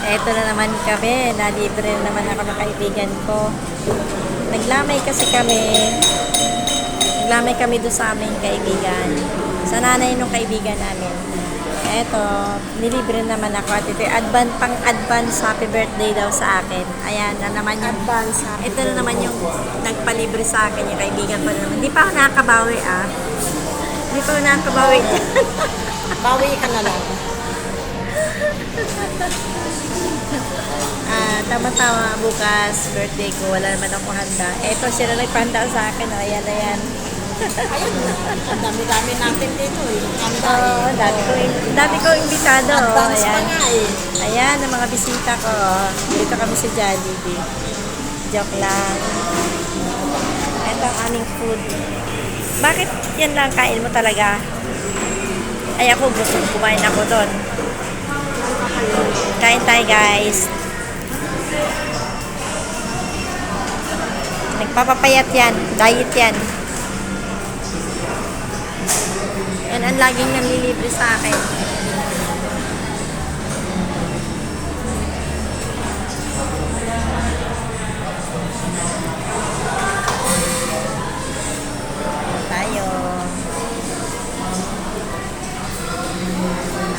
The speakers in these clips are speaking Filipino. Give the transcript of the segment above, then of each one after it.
Eto na naman kami. Nalibre na naman ako ng kaibigan ko. Naglamay kasi kami. Naglamay kami doon sa aming kaibigan. Sa nanay nung kaibigan namin. Eto, nilibre naman ako. At ito, pang-advance happy birthday daw sa akin. Ayan na naman yung Advance happy ito na naman yung nagpalibre sa akin, yung kaibigan ko na naman. Hindi pa ako nakakabawi Hindi pa ako nakakabawi dyan. Bawi ka na lang. Tama-tama, bukas, birthday ko, wala naman ako handa. Eto, sila nagpahanda sa akin. Ayan, ayan. Ayun, ang dami-dami natin dito eh. Handa Oo, dami ko imbitado. Advance pa Ayan. nga eh. Ayan, ang mga bisita ko. Dito kami sa Jollibee. Joke lang. Ito ang aming food. Bakit yan lang kain mo talaga? Ay ako, gusto kumain ako doon. Kain tayo guys. Nagpapapayat yan. Diet yan. Yan ang laging nanlilibre sa akin. Tayo.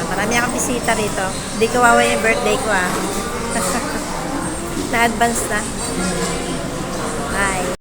Marami akong bisita rito. Hindi kawawa yung birthday ko Na-advance na. Bye.